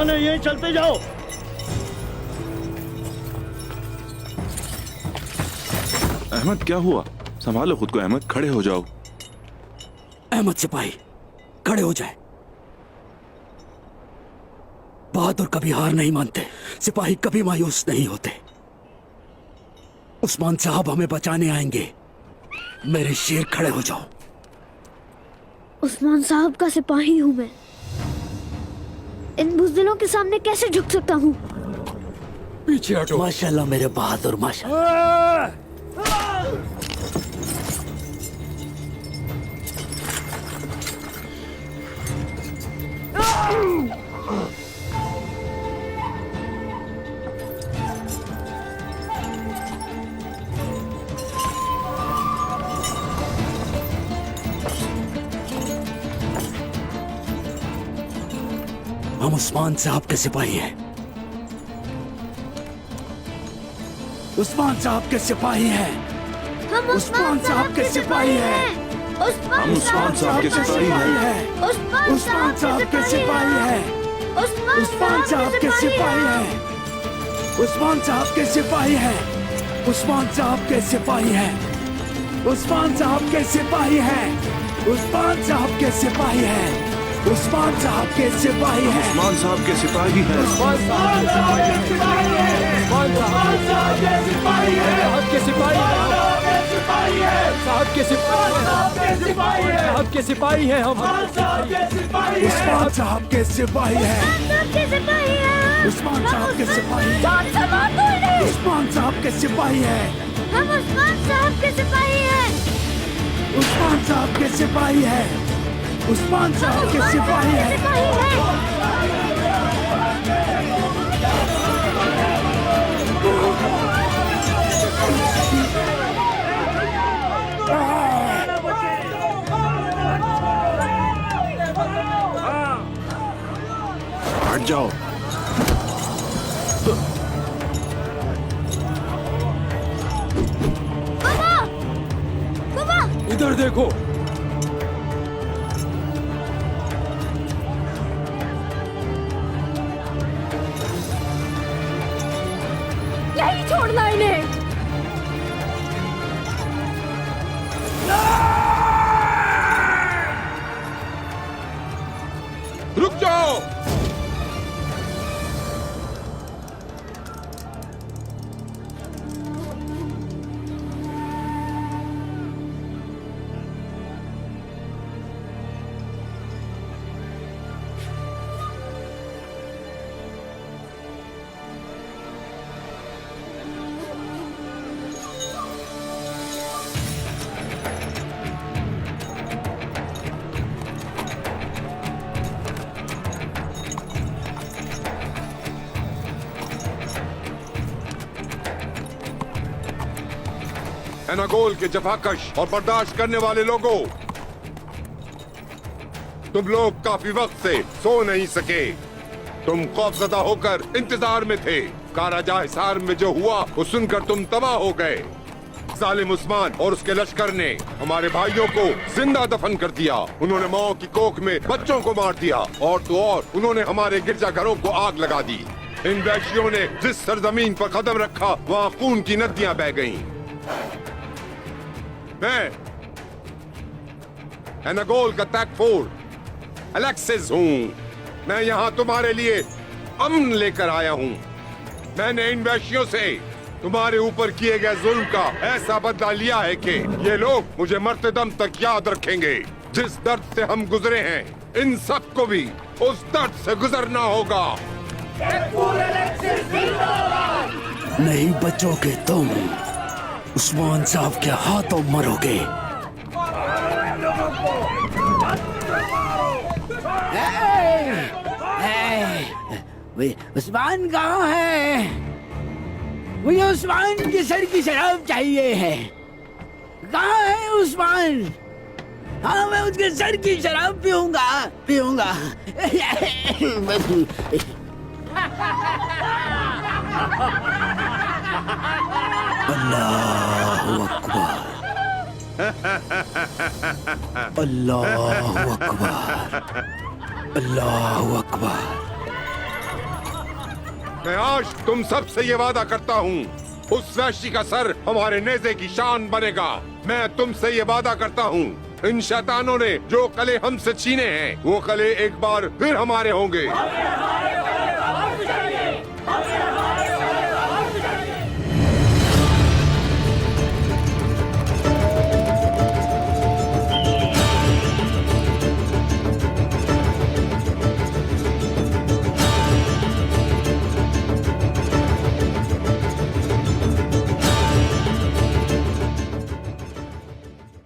नुकसान है, यहीं चलते जाओ। अहमद क्या हुआ? संभालो खुद को अहमद, खड़े हो जाओ। अहमद सिपाही खड़े हो जाए। बहादुर कभी हार नहीं मानते, सिपाही कभी मायूस नहीं होते। उस्मान साहब हमें बचाने आएंगे। मेरे शेर खड़े हो जाओ। उस्मान साहब का सिपाही हूं मैं, इन बुज़दिलों के सामने कैसे झुक सकता हूं? पीछे हटो। माशाल्लाह मेरे बहादुर, माशाल्लाह। हम उस्मान साहब के सिपाही हैं। उस्मान साहब के सिपाही हैं। हम उस्मान साहब के सिपाही हैं। उस्मान साहब के सिपाही हैं। उस्मान साहब के सिपाही हैं। उस्मान साहब के सिपाही हैं। उस्मान साहब के सिपाही हैं। उस्मान साहब के सिपाही हैं। उस्मान साहब के सिपाही हैं। उस्मान साहब के सिपाही हैं। उस्मान साहब के सिपाही हैं। उस्मान साहब के सिपाही हैं। उस्मान साहब के सिपाही हैं। उस्मान साहब के सिपाही हैं। साहब के सिपाही हैं। साहब के सिपाही हैं। साहब के सिपाही हैं। हम उस्मान साहब के सिपाही हैं। उस्मान साहब के सिपाही हैं। उस्मान साहब के सिपाही हैं। हम उस्मान साहब के सिपाही हैं। उस्मान साहब के सिपाही हैं। उस्मान साहब के सिपाही हैं। हट जाओ। इधर देखो। यही छोड़ना इन्हें। रुक जाओ। एनागोल के जफाकश और बर्दाश्त करने वाले लोगों, तुम लोग काफी वक्त से सो नहीं सके। तुम खौफजदा होकर इंतजार में थे। काराजा हिसार में जो हुआ वो सुनकर तुम तबाह हो गए। जालिम उस्मान और उसके लश्कर ने हमारे भाइयों को जिंदा दफन कर दिया। उन्होंने मौ की कोख में बच्चों को मार दिया और तो और उन्होंने हमारे गिरजाघरों को आग लगा दी। इन वैश्यों ने जिस सरजमीन पर कदम रखा वहाँ खून की नदियां बह गईं। मैं एनागोल का तैकफोर अलेक्सिस हूँ। मैं यहाँ तुम्हारे लिए अमन लेकर आया हूँ। मैंने इन वैश्यों से तुम्हारे ऊपर किए गए जुल्म का ऐसा बदला लिया है कि ये लोग मुझे मरते दम तक याद रखेंगे। जिस दर्द से हम गुजरे हैं, इन सबको भी उस दर्द से गुजरना होगा। नहीं बचोगे तुम, उस्मान साहब के हाथों मरोगे। उस्मान कहाँ है? मुझे उस्मान की सर की शराब चाहिए है। कहाँ है उस्मान? हाँ, मैं उसके सर की शराब पीऊंगा पीऊंगा। अल्लाहु अकबर, अल्लाहु अकबर, अल्लाहु अकबर। मैं आज तुम सब से ये वादा करता हूँ, उस वैश्य का सर हमारे नेज़े की शान बनेगा। मैं तुमसे ये वादा करता हूँ, इन शैतानों ने जो कले हमसे छीने हैं, वो कले एक बार फिर हमारे होंगे।